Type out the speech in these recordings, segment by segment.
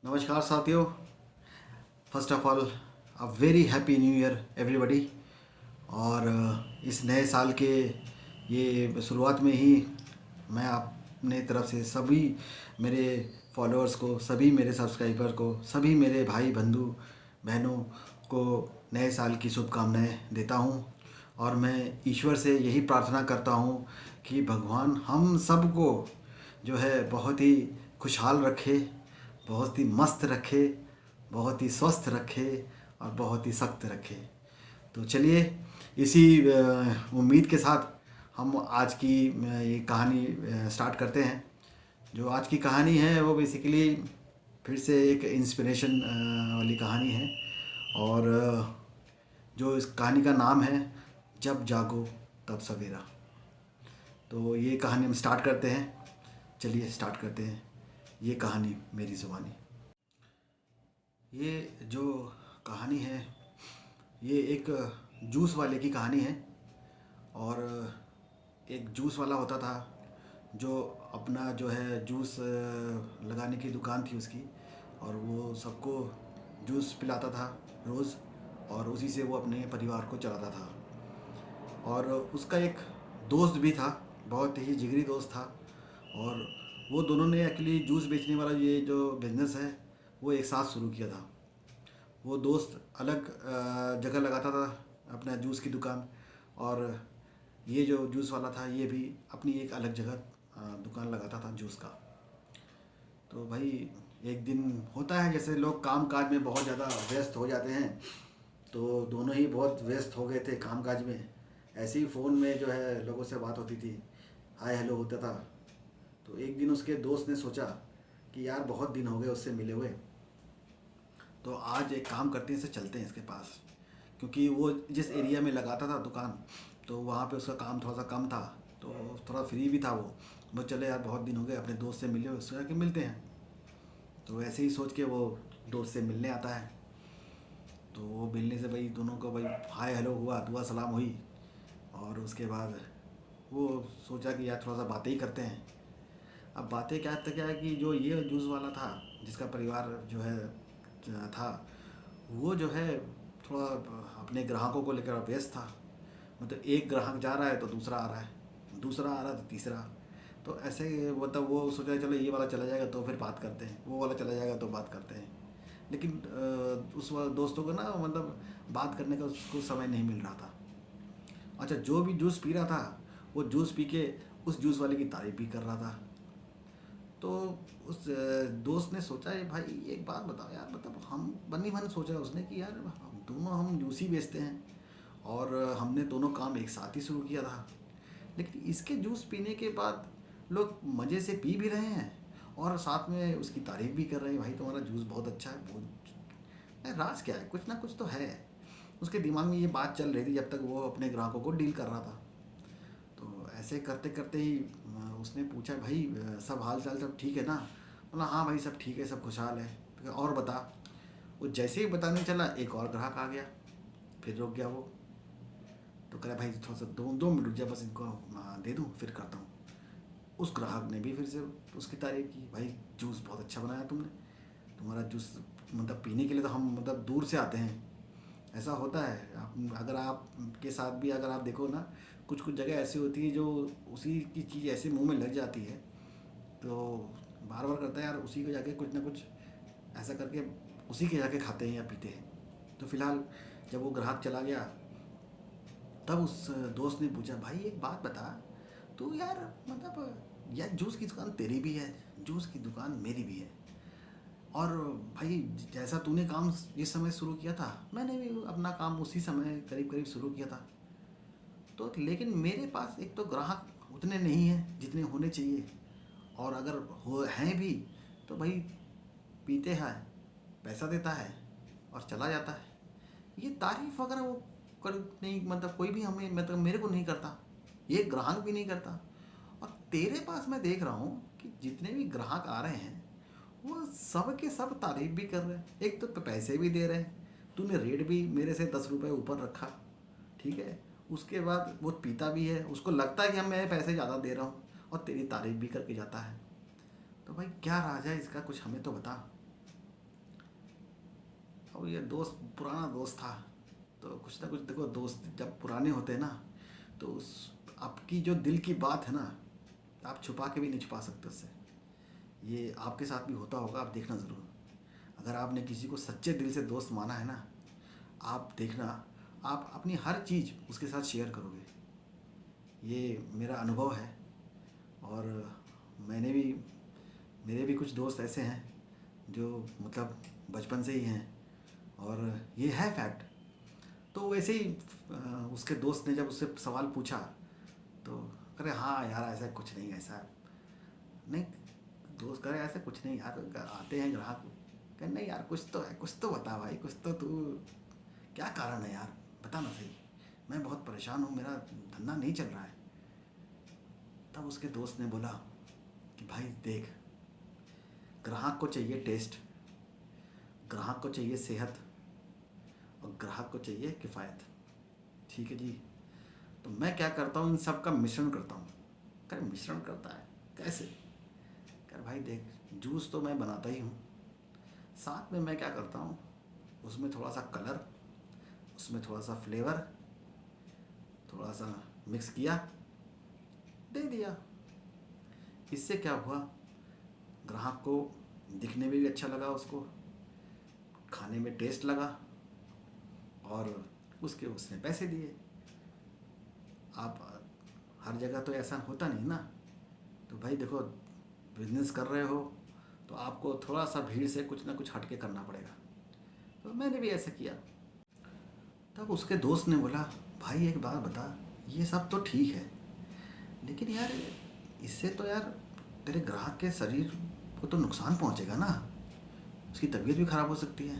नमस्कार साथियों। First of all a very happy new year everybody. और इस नए साल के ये शुरुआत में ही मैं अपने तरफ से सभी मेरे फॉलोअर्स को, सभी मेरे सब्सक्राइबर को, सभी मेरे भाई बंधु बहनों को नए साल की शुभकामनाएं देता हूं। और मैं ईश्वर से यही प्रार्थना करता हूं कि भगवान हम सबको जो है बहुत ही खुशहाल रखे, बहुत ही मस्त रखे, बहुत ही स्वस्थ रखे और बहुत ही सख्त रखे। तो चलिए इसी उम्मीद के साथ हम आज की ये कहानी स्टार्ट करते हैं। जो आज की कहानी है वो बेसिकली फिर से एक इंस्पिरेशन वाली कहानी है। और जो इस कहानी का नाम है जब जागो तब सवेरा। तो ये कहानी हम स्टार्ट करते हैं। चलिए स्टार्ट करते हैं ये कहानी मेरी ज़ुबानी। ये जो कहानी है ये एक जूस वाले की कहानी है। और एक जूस वाला होता था जो अपना जो है जूस लगाने की दुकान थी उसकी। और वो सबको जूस पिलाता था रोज़, और उसी से वो अपने परिवार को चलाता था। और उसका एक दोस्त भी था, बहुत ही जिगरी दोस्त था। और वो दोनों ने एक्चुअली जूस बेचने वाला ये जो बिज़नेस है वो एक साथ शुरू किया था। वो दोस्त अलग जगह लगाता था अपना जूस की दुकान, और ये जो जूस वाला था ये भी अपनी एक अलग जगह दुकान लगाता था जूस का। तो भाई एक दिन होता है जैसे लोग काम काज में बहुत ज़्यादा व्यस्त हो जाते हैं, तो दोनों ही बहुत व्यस्त हो गए थे काम काज में। ऐसे ही फ़ोन में जो है लोगों से बात होती थी, हाय हेलो होता था। तो एक दिन उसके दोस्त ने सोचा कि यार बहुत दिन हो गए उससे मिले हुए, तो आज एक काम करते हैं, इससे चलते हैं इसके पास। क्योंकि वो जिस एरिया में लगाता था दुकान तो वहाँ पे उसका काम थोड़ा सा कम था, तो थोड़ा फ्री भी था वो चले यार बहुत दिन हो गए अपने दोस्त से मिले हुए, उससे जाके मिलते हैं। तो ऐसे ही सोच के वो दोस्त से मिलने आता है। तो वो मिलने से भाई दोनों को भाई हाय हेलो हुआ, दुआ सलाम हुई। और उसके बाद वो सोचा कि यार थोड़ा सा बातें ही करते हैं। अब बातें क्या है कि जो ये जूस वाला था जिसका परिवार जो है था, वो जो है थोड़ा अपने ग्राहकों को लेकर व्यस्त था। मतलब एक ग्राहक जा रहा है तो दूसरा आ रहा है, दूसरा आ रहा है तो तीसरा। तो ऐसे मतलब वो सोचा चलो ये वाला चला जाएगा तो फिर बात करते हैं, वो वाला चला जाएगा तो बात करते हैं। लेकिन उस दोस्तों को ना मतलब बात करने का उसको समय नहीं मिल रहा था। अच्छा, जो भी जूस पी रहा था वो जूस पी के उस जूस वाले की तारीफ भी कर रहा था। तो उस दोस्त ने सोचा है भाई एक बात बताओ यार, मतलब हम बनी मन सोचा उसने कि यार हम जूस ही बेचते हैं और हमने दोनों काम एक साथ ही शुरू किया था, लेकिन इसके जूस पीने के बाद लोग मज़े से पी भी रहे हैं और साथ में उसकी तारीफ भी कर रहे हैं, भाई तुम्हारा जूस बहुत अच्छा है। बहुत राज क्या है, कुछ ना कुछ तो है। उसके दिमाग में ये बात चल रही थी जब तक वो अपने ग्राहकों को डील कर रहा था। तो ऐसे करते करते ही उसने पूछा भाई सब हाल चाल सब ठीक है ना? बोला हाँ भाई सब ठीक है, सब खुशहाल है। तो कहा, और बता। वो जैसे ही बताने चला एक और ग्राहक आ गया, फिर रुक गया वो। तो कह रहा भाई थोड़ा सा 2 मिनट रुक जा, बस इनको दे दूँ फिर करता हूँ। उस ग्राहक ने भी फिर से उसकी तारीफ की, भाई जूस बहुत अच्छा बनाया तुमने, तुम्हारा जूस मतलब पीने के लिए तो हम मतलब दूर से आते हैं। ऐसा होता है अगर आपके साथ भी अगर आप देखो ना, कुछ कुछ जगह ऐसी होती है जो उसी की चीज़ ऐसे मुंह में लग जाती है, तो बार बार करता है यार उसी को जाके कुछ ना कुछ ऐसा करके उसी के जाके खाते हैं या पीते हैं। तो फिलहाल जब वो ग्राहक चला गया तब उस दोस्त ने पूछा भाई एक बात बता, तू यार मतलब यार जूस की दुकान तेरी भी है, जूस की दुकान मेरी भी है, और भाई जैसा तूने काम जिस समय शुरू किया था मैंने भी अपना काम उसी समय करीब करीब शुरू किया था। तो लेकिन मेरे पास एक तो ग्राहक उतने नहीं हैं जितने होने चाहिए, और अगर हो हैं भी तो भाई पीते हैं, पैसा देता है और चला जाता है। ये तारीफ वगैरह वो कर नहीं, मतलब कोई भी हमें मतलब मेरे को नहीं करता, ये ग्राहक भी नहीं करता। और तेरे पास मैं देख रहा हूँ कि जितने भी ग्राहक आ रहे हैं वो सब के सब तारीफ भी कर रहे हैं, एक तो पैसे भी दे रहे हैं, तूने रेट भी मेरे से 10 रुपये ऊपर रखा, ठीक है। उसके बाद वो पीता भी है, उसको लगता है कि हम मैं पैसे ज़्यादा दे रहा हूँ और तेरी तारीफ भी करके जाता है। तो भाई क्या राज है इसका, कुछ हमें तो बता। और ये दोस्त पुराना दोस्त था, तो कुछ ना कुछ देखो, दोस्त जब पुराने होते हैं ना, तो उस आपकी जो दिल की बात है ना, आप छुपा के भी नहीं छुपा सकते उससे। ये आपके साथ भी होता होगा, आप देखना ज़रूर। अगर आपने किसी को सच्चे दिल से दोस्त माना है ना, आप देखना, आप अपनी हर चीज़ उसके साथ शेयर करोगे। ये मेरा अनुभव है। और मैंने भी मेरे भी कुछ दोस्त ऐसे हैं जो मतलब बचपन से ही हैं, और ये है फैक्ट। तो वैसे ही उसके दोस्त ने जब उससे सवाल पूछा, तो अरे हाँ यार, ऐसा कुछ नहीं, ऐसा नहीं। दोस्त करे ऐसा कुछ नहीं यार, आते हैं ग्राहक, कह नहीं यार, कुछ तो है, कुछ तो बता भाई, कुछ तो तू, क्या कारण है यार, बता ना सही, मैं बहुत परेशान हूँ, मेरा धंधा नहीं चल रहा है। तब उसके दोस्त ने बोला कि भाई देख, ग्राहक को चाहिए टेस्ट, ग्राहक को चाहिए सेहत, और ग्राहक को चाहिए किफ़ायत। ठीक है जी। तो मैं क्या करता हूँ, इन सब का मिश्रण करता हूँ। कर मिश्रण करता है कैसे? कर भाई देख, जूस तो मैं बनाता ही हूँ, साथ में मैं क्या करता हूँ, उसमें थोड़ा सा कलर, उसमें थोड़ा सा फ्लेवर, थोड़ा सा मिक्स किया, दे दिया। इससे क्या हुआ, ग्राहक को दिखने में भी अच्छा लगा, उसको खाने में टेस्ट लगा, और उसने पैसे दिए। आप हर जगह तो ऐसा होता नहीं ना। तो भाई देखो, बिजनेस कर रहे हो तो आपको थोड़ा सा भीड़ से कुछ ना कुछ हट के करना पड़ेगा। तो मैंने भी ऐसा किया। तब उसके दोस्त ने बोला, भाई एक बात बता, ये सब तो ठीक है, लेकिन यार इससे तो यार तेरे ग्राहक के शरीर को तो नुकसान पहुंचेगा ना, उसकी तबीयत भी ख़राब हो सकती है।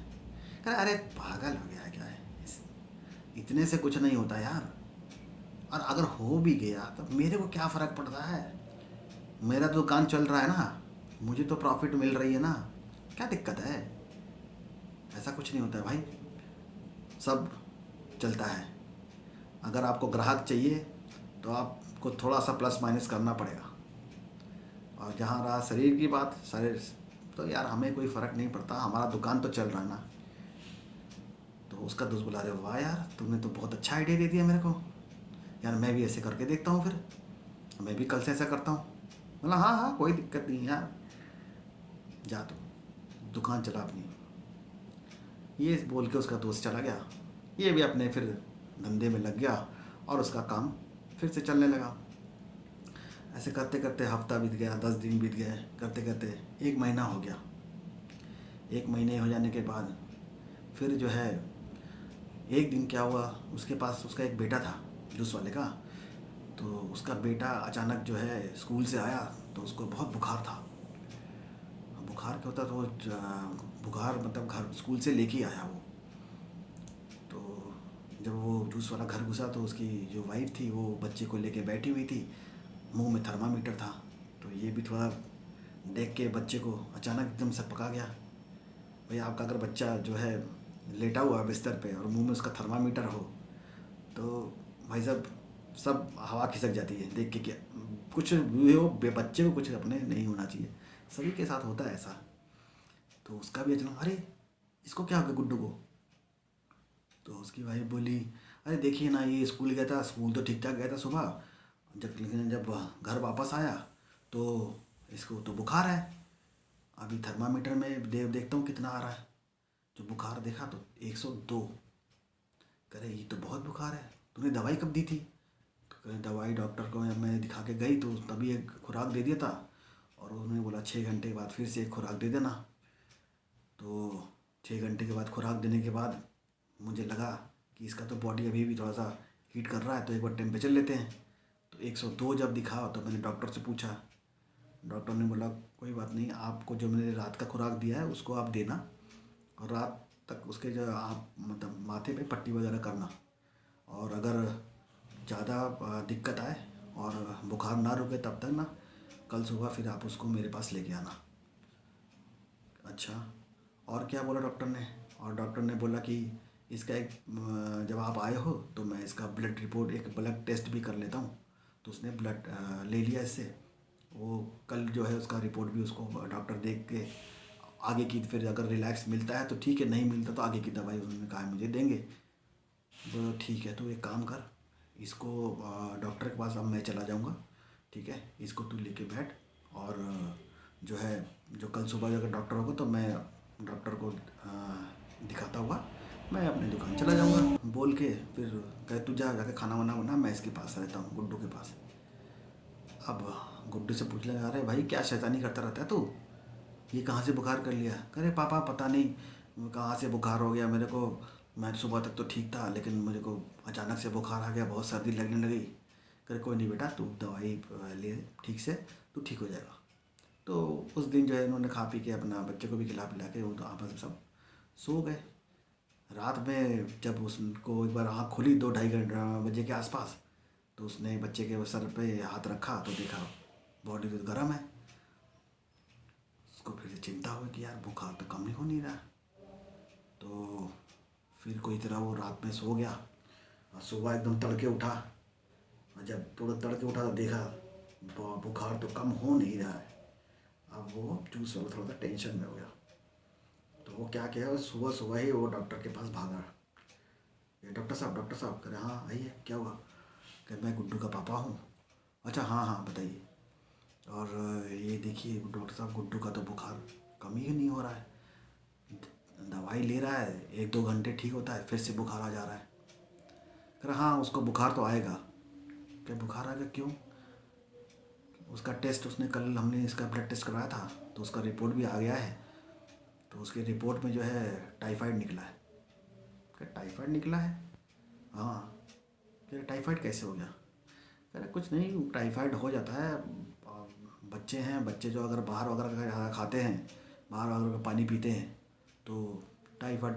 कह रहा, अरे पागल हो गया है क्या है, इतने से कुछ नहीं होता यार, और अगर हो भी गया तो मेरे को क्या फ़र्क पड़ता है, मेरा तो दुकान चल रहा है ना, मुझे तो प्रॉफिट मिल रही है ना, क्या दिक्कत है। ऐसा कुछ नहीं होता है भाई, सब चलता है। अगर आपको ग्राहक चाहिए तो आपको थोड़ा सा प्लस माइनस करना पड़ेगा। और जहाँ रहा शरीर की बात, शरीर तो यार हमें कोई फ़र्क नहीं पड़ता, हमारा दुकान तो चल रहा है ना। तो उसका दोस्त बुला रहे, वाह यार तुमने तो बहुत अच्छा आइडिया दे दिया मेरे को, यार मैं भी ऐसे करके देखता हूँ, फिर मैं भी कल से ऐसा करता हूँ। बोला हाँ हाँ, कोई दिक्कत नहीं यार, जा तू दुकान चला अपनी। ये बोल के उसका दोस्त चला गया। ये भी अपने फिर धंधे में लग गया, और उसका काम फिर से चलने लगा। ऐसे करते करते हफ्ता बीत गया, 10 दिन बीत गए, करते करते 1 महीना हो गया। 1 महीने हो जाने के बाद फिर जो है, एक दिन क्या हुआ, उसके पास उसका एक बेटा था जूस वाले का। तो उसका बेटा अचानक जो है स्कूल से आया, तो उसको बहुत बुखार था। बुखार क्या होता, तो बुखार मतलब घर स्कूल से लेके आया वो। तो जब वो जूस वाला घर घुसा, तो उसकी जो वाइफ थी वो बच्चे को लेके बैठी हुई थी, मुंह में थर्मामीटर था। तो ये भी थोड़ा देख के बच्चे को अचानक एकदम से पका गया। भाई आपका अगर बच्चा जो है लेटा हुआ है बिस्तर पे, और मुंह में उसका थर्मामीटर हो, तो भाई साहब सब हवा खिसक जाती है देख के। क्या कुछ भी हो, बच्चे को कुछ अपने नहीं होना चाहिए, सभी के साथ होता है ऐसा। तो उसका भी अचानक, अरे इसको क्या हो गया गुड्डू को। तो उसकी वाइफ बोली, अरे देखिए ना, ये स्कूल गया था, स्कूल तो ठीक ठाक गया था सुबह, लेकिन जब घर वापस आया तो इसको तो बुखार है। अभी थर्मामीटर में देखता हूँ कितना आ रहा है। जो बुखार देखा तो 102। कह रहे ये तो बहुत बुखार है, तूने दवाई कब दी थी। तो कह रहे दवाई डॉक्टर को मैं दिखा के गई, तो तभी एक खुराक दे दिया था, और उन्होंने बोला 6 घंटे के बाद फिर से एक खुराक दे देना। तो 6 घंटे के बाद खुराक देने के बाद मुझे लगा कि इसका तो बॉडी अभी भी थोड़ा सा हीट कर रहा है, तो एक बार टेम्परेचर लेते हैं। तो 102 जब दिखा, तो मैंने डॉक्टर से पूछा। डॉक्टर ने बोला कोई बात नहीं, आपको जो मैंने रात का खुराक दिया है उसको आप देना, और रात तक उसके जो आप मतलब माथे पे पट्टी वगैरह करना। और अगर ज़्यादा दिक्कत आए और बुखार ना रुके तब तक ना, कल सुबह फिर आप उसको मेरे पास लेके आना। अच्छा, और क्या बोला डॉक्टर ने। और डॉक्टर ने बोला कि इसका एक जब आप आए हो तो मैं इसका ब्लड रिपोर्ट, एक ब्लड टेस्ट भी कर लेता हूँ। तो उसने ब्लड ले लिया इससे। वो कल जो है उसका रिपोर्ट भी उसको डॉक्टर देख के आगे की फिर अगर रिलैक्स मिलता है तो ठीक है, नहीं मिलता तो आगे की दवाई उन्होंने कहा है मुझे देंगे। तो ठीक है, तो एक काम कर, इसको डॉक्टर के पास अब मैं चला जाऊँगा, ठीक है, इसको तू लेके बैठ। और जो है, जो कल सुबह अगर डॉक्टर होगा तो मैं डॉक्टर को दिखाता हुआ मैं अपनी दुकान चला जाऊँगा बोल के। फिर कहे तू जा जाके खाना वाना बना, मैं इसके पास रहता हूँ, गुड्डू के पास। अब गुड्डू से पूछ लेगा, अरे भाई क्या शैतानी करता रहता है तू, ये कहाँ से बुखार कर लिया? करे पापा पता नहीं कहाँ से बुखार हो गया मेरे को, मैं सुबह तक तो ठीक था लेकिन मेरे को अचानक से बुखार आ गया, बहुत सर्दी लगने लगी। करे कोई नहीं बेटा, तू दवाई ले ठीक से, तू ठीक हो जाएगा। तो उस दिन जो है इन्होंने खा पी के अपना बच्चे को भी खिला पिला के वो तो आपस में सब सो गए। रात में जब उसको एक बार आँख खुली 2-2:30 बजे के आसपास, तो उसने बच्चे के सर पे हाथ रखा तो देखा बॉडी तो गर्म है। उसको फिर से चिंता हुई कि यार बुखार तो कम नहीं हो नहीं रहा। तो फिर कोई तरह वो रात में सो गया और सुबह एकदम तड़के उठा, और जब थोड़ा तड़के उठा तो देखा बुखार तो कम हो नहीं रहा है। अब वो जूस वाला थोड़ा सा टेंशन में हो गया। तो वो क्या किया, सुबह सुबह ही वो डॉक्टर के पास भागा। ये डॉक्टर साहब कह रहे हाँ आइए, क्या हुआ? कि मैं गुड्डू का पापा हूँ। अच्छा हाँ हाँ बताइए। और ये देखिए डॉक्टर साहब, गुड्डू का तो बुखार कम ही नहीं हो रहा है, दवाई ले रहा है 1-2 घंटे ठीक होता है, फिर से बुखार आ जा रहा है। कह रहा हाँ उसको बुखार तो आएगा। क्या बुखार आएगा, क्यों? उसका टेस्ट उसने कल हमने इसका ब्लड टेस्ट करवाया था तो उसका रिपोर्ट भी आ गया है। तो उसके रिपोर्ट में जो है टाइफाइड निकला है। क्या टाइफाइड निकला है? हाँ। कह रहे टाइफाइड कैसे हो गया? कह रहे कुछ नहीं, टाइफाइड हो जाता है, बच्चे हैं, बच्चे जो अगर बाहर वगैरह का खाते हैं, बाहर वगैरह का पानी पीते हैं तो टाइफाइड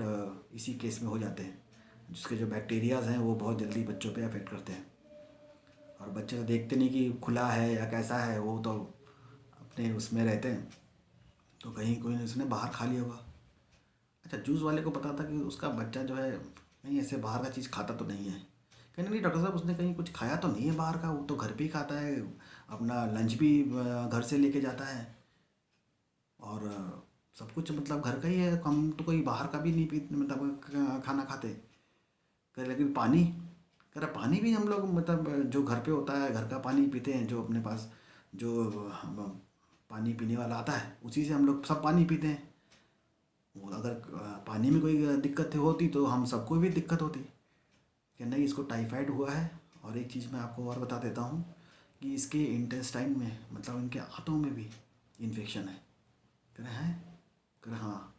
इसी केस में हो जाते हैं, जिसके जो बैक्टीरियाज़ हैं वो बहुत जल्दी बच्चों पे अफेक्ट करते हैं। और बच्चे तो देखते नहीं कि खुला है या कैसा है, वो तो अपने उसमें रहते हैं, तो कहीं कोई ने उसने बाहर खा लिया होगा। अच्छा, जूस वाले को पता था कि उसका बच्चा जो है कहीं ऐसे बाहर का चीज़ खाता तो नहीं है। कहने नहीं डॉक्टर साहब, उसने कहीं कुछ खाया तो नहीं है बाहर का, वो तो घर पे ही खाता है, अपना लंच भी घर से लेके जाता है, और सब कुछ मतलब घर का ही है, हम तो कोई बाहर का भी नहीं पी मतलब खाना खाते। कह लेकिन पानी, कह रहा पानी भी हम लोग मतलब जो घर पे होता है घर का पानी पीते हैं, जो अपने पास जो पानी पीने वाला आता है उसी से हम लोग सब पानी पीते हैं। वो अगर पानी में कोई दिक्कत होती तो हम सबको भी दिक्कत होती। कि नहीं, इसको टाइफाइड हुआ है। और एक चीज़ मैं आपको और बता देता हूँ कि इसके इंटेस्टाइन में मतलब इनके आंतों में भी इन्फेक्शन है। कह रहे हैं? कह रहे हाँ,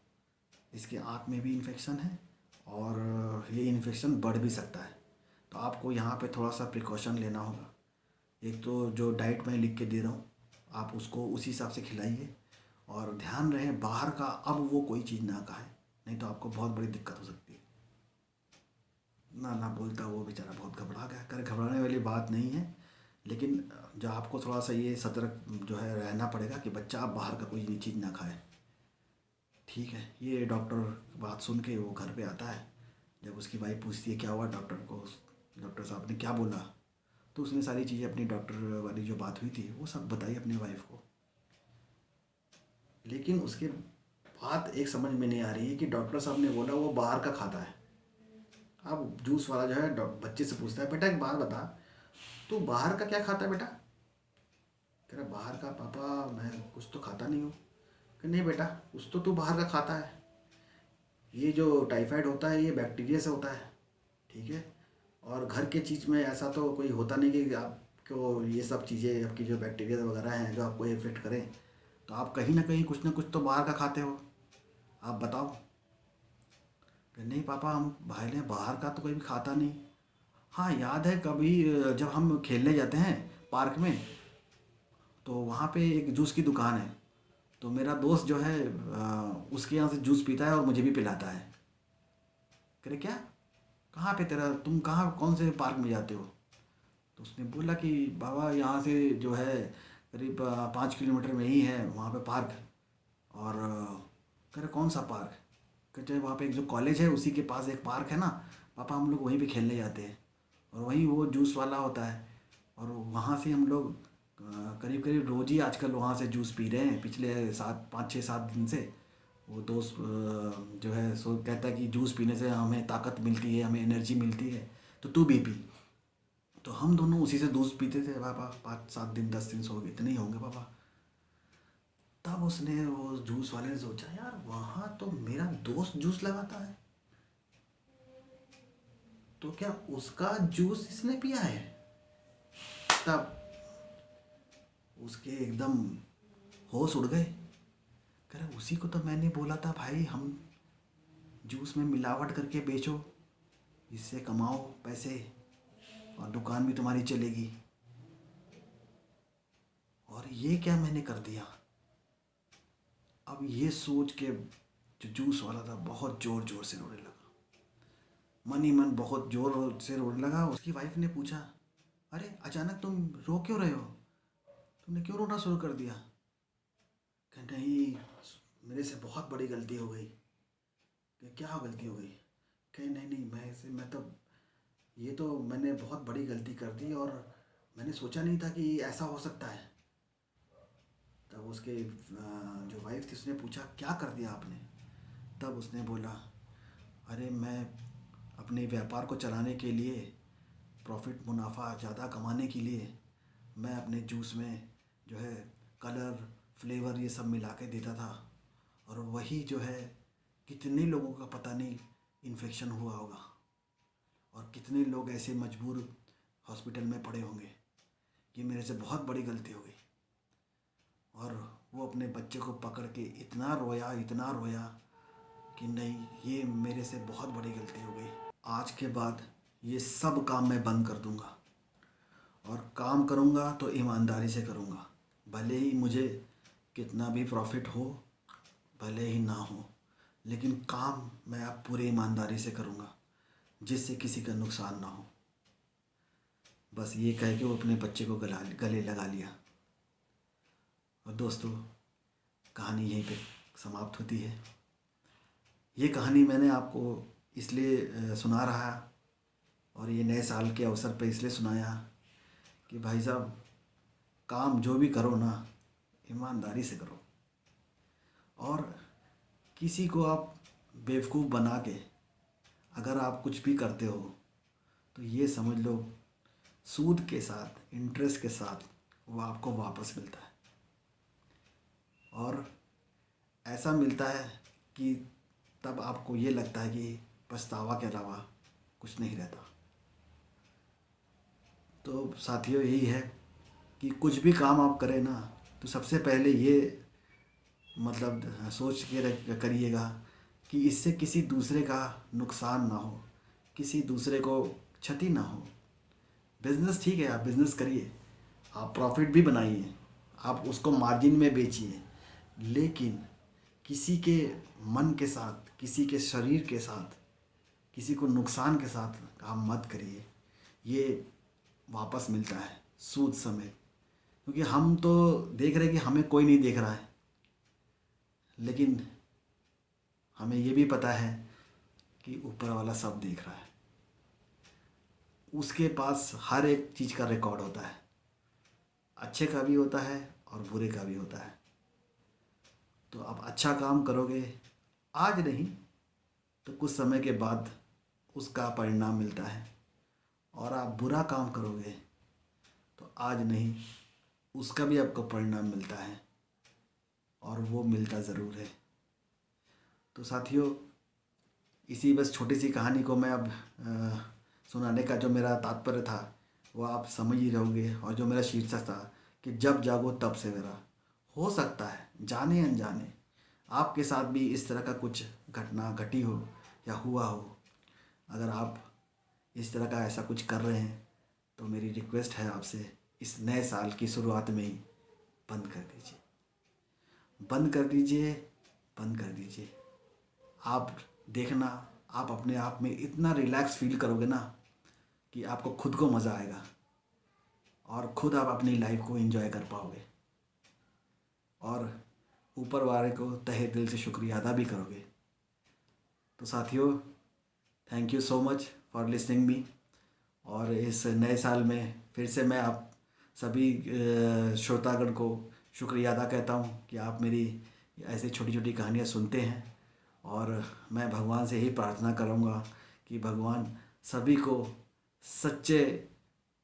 इसके आँत में भी इन्फेक्शन है और ये इन्फेक्शन बढ़ भी सकता है। तो आपको यहाँ पे थोड़ा सा प्रिकॉशन लेना होगा। एक तो जो डाइट मैं लिख के दे रहा हूँ आप उसको उसी हिसाब से खिलाइए, और ध्यान रहे बाहर का अब वो कोई चीज़ ना खाए, नहीं तो आपको बहुत बड़ी दिक्कत हो सकती है। ना ना बोलता वो बेचारा बहुत घबरा गया। कर घबराने वाली बात नहीं है, लेकिन जो आपको थोड़ा सा ये सतर्क जो है रहना पड़ेगा कि बच्चा आप बाहर का कोई चीज़ ना खाए। ठीक है, ये डॉक्टर बात सुन के वो घर पे आता है। जब उसकी वाइफ पूछती है क्या हुआ डॉक्टर को, डॉक्टर साहब ने क्या बोला, तो उसने सारी चीज़ें अपनी डॉक्टर वाली जो बात हुई थी वो सब बताई अपनी वाइफ को। लेकिन उसके बात एक समझ में नहीं आ रही है कि डॉक्टर साहब ने बोला वो बाहर का खाता है। अब जूस वाला जो है बच्चे से पूछता है, बेटा एक बात बता, तू बाहर का क्या खाता है बेटा? कह रहा बाहर का पापा मैं कुछ तो खाता नहीं हूँ। कि नहीं बेटा, कुछ तो तू बाहर का खाता है। ये जो टाइफाइड होता है ये बैक्टीरिया से होता है, ठीक है, और घर के चीज़ में ऐसा तो कोई होता नहीं कि आपको ये सब चीज़ें आपकी जो बैक्टीरिया वगैरह हैं जो आपको इफेक्ट करें। तो आप कहीं ना कुछ तो बाहर का खाते हो, आप बताओ। कि नहीं पापा हम भाई ने बाहर का तो कोई भी खाता नहीं। हाँ याद है कभी जब हम खेलने जाते हैं पार्क में, तो वहाँ पे एक जूस की दुकान है, तो मेरा दोस्त जो है उसके यहाँ से जूस पीता है और मुझे भी पिलाता है। कह रहे क्या, कहाँ पे तेरा, तुम कहाँ कौन से पार्क में जाते हो? तो उसने बोला कि बाबा यहाँ से जो है करीब 5 किलोमीटर में ही है वहाँ पे पार्क। और कह रहे कौन सा पार्क? कहते हैं वहाँ पे एक जो कॉलेज है उसी के पास एक पार्क है ना पापा, हम लोग वहीं पे खेलने जाते हैं, और वहीं वो जूस वाला होता है, और वहाँ से हम लोग करीब करीब रोज़ ही आजकल वहाँ से जूस पी रहे हैं पिछले 7 5 6 7 दिन से। वो दोस्त जो है सो कहता है कि जूस पीने से हमें ताकत मिलती है, हमें एनर्जी मिलती है, तो तू भी पी। तो हम दोनों उसी से जूस पीते थे पापा, 5-7 दिन 10 दिन सो गए, इतने ही होंगे पापा। तब उसने, वो जूस वाले ने सोचा, यार वहाँ तो मेरा दोस्त जूस लगाता है, तो क्या उसका जूस इसने पिया है? तब उसके एकदम होश उड़ गए। कह रहा, उसी को तो मैंने बोला था भाई, हम जूस में मिलावट करके बेचो, इससे कमाओ पैसे और दुकान भी तुम्हारी चलेगी, और ये क्या मैंने कर दिया। अब ये सोच के जो जूस वाला था बहुत ज़ोर ज़ोर से रोने लगा, मन ही मन बहुत ज़ोर से रोने लगा। उसकी वाइफ ने पूछा, अरे अचानक तुम रो क्यों रहे हो, तुमने क्यों रोना शुरू कर दिया? कह, नहीं, मेरे से बहुत बड़ी गलती हो गई। क्या गलती हो गई? कह, नहीं नहीं, मैं तो, ये तो मैंने बहुत बड़ी गलती कर दी, और मैंने सोचा नहीं था कि ऐसा हो सकता है। तब उसके जो वाइफ थी उसने पूछा, क्या कर दिया आपने? तब उसने बोला, अरे मैं अपने व्यापार को चलाने के लिए, प्रॉफिट मुनाफा ज़्यादा कमाने के लिए, मैं अपने जूस में जो है कलर, फ्लेवर ये सब मिला के देता था, और वही जो है कितने लोगों का पता नहीं इन्फेक्शन हुआ होगा, और कितने लोग ऐसे मजबूर हॉस्पिटल में पड़े होंगे। ये मेरे से बहुत बड़ी गलती हो गई। और वो अपने बच्चे को पकड़ के इतना रोया, इतना रोया कि नहीं, ये मेरे से बहुत बड़ी गलती हो गई, आज के बाद ये सब काम मैं बंद कर दूंगा, और काम करूंगा तो ईमानदारी से करूंगा, भले ही मुझे कितना भी प्रॉफिट हो, भले ही ना हो, लेकिन काम मैं अब पूरी ईमानदारी से करूंगा, जिससे किसी का नुकसान ना हो। बस ये कह के वो अपने बच्चे को गले लगा लिया। और दोस्तों, कहानी यहीं पे समाप्त होती है। ये कहानी मैंने आपको इसलिए सुना रहा, और ये नए साल के अवसर पे इसलिए सुनाया कि भाई साहब, काम जो भी करो ना, ईमानदारी से करो। और किसी को आप बेवकूफ़ बना के अगर आप कुछ भी करते हो, तो ये समझ लो सूद के साथ, इंटरेस्ट के साथ वो आपको वापस मिलता है, और ऐसा मिलता है कि तब आपको ये लगता है कि पछतावा के अलावा कुछ नहीं रहता। तो साथियों, यही है कि कुछ भी काम आप करें ना, तो सबसे पहले ये मतलब सोच के करिएगा कि इससे किसी दूसरे का नुकसान ना हो, किसी दूसरे को क्षति ना हो। बिज़नेस ठीक है, आप बिज़नेस करिए, आप प्रॉफिट भी बनाइए, आप उसको मार्जिन में बेचिए, लेकिन किसी के मन के साथ, किसी के शरीर के साथ, किसी को नुकसान के साथ काम मत करिए। ये वापस मिलता है सूद समेत, क्योंकि हम तो देख रहे हैं कि हमें कोई नहीं देख रहा है, लेकिन हमें ये भी पता है कि ऊपर वाला सब देख रहा है। उसके पास हर एक चीज़ का रिकॉर्ड होता है, अच्छे का भी होता है और बुरे का भी होता है। तो आप अच्छा काम करोगे, आज नहीं तो कुछ समय के बाद उसका परिणाम मिलता है, और आप बुरा काम करोगे तो आज नहीं उसका भी आपको परिणाम मिलता है, और वो मिलता ज़रूर है। तो साथियों, इसी बस छोटी सी कहानी को मैं अब सुनाने का जो मेरा तात्पर्य था वो आप समझ ही रहोगे, और जो मेरा शीर्षक था कि जब जागो तब सवेरा। हो सकता है जाने अनजाने आपके साथ भी इस तरह का कुछ घटना घटी हो या हुआ हो। अगर आप इस तरह का ऐसा कुछ कर रहे हैं तो मेरी रिक्वेस्ट है आपसे, इस नए साल की शुरुआत में ही बंद कर दीजिए, बंद कर दीजिए, बंद कर दीजिए। आप देखना, आप अपने आप में इतना रिलैक्स फील करोगे ना कि आपको खुद को मज़ा आएगा, और खुद आप अपनी लाइफ को एंजॉय कर पाओगे, और ऊपर वाले को तहे दिल से शुक्रिया अदा भी करोगे। तो साथियों, thank you so much for listening me. और इस नए साल में फिर से मैं आप सभी श्रोतागण को शुक्रिया अदा कहता हूँ कि आप मेरी ऐसे छोटी छोटी कहानियाँ सुनते हैं। और मैं भगवान से यही प्रार्थना करूँगा कि भगवान सभी को सच्चे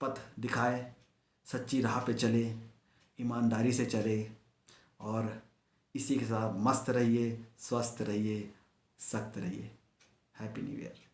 पथ दिखाए, सच्ची राह पे चले, ईमानदारी से चले। और इसी के साथ मस्त रहिए, स्वस्थ रहिए, सख्त रहिए। Happy new year.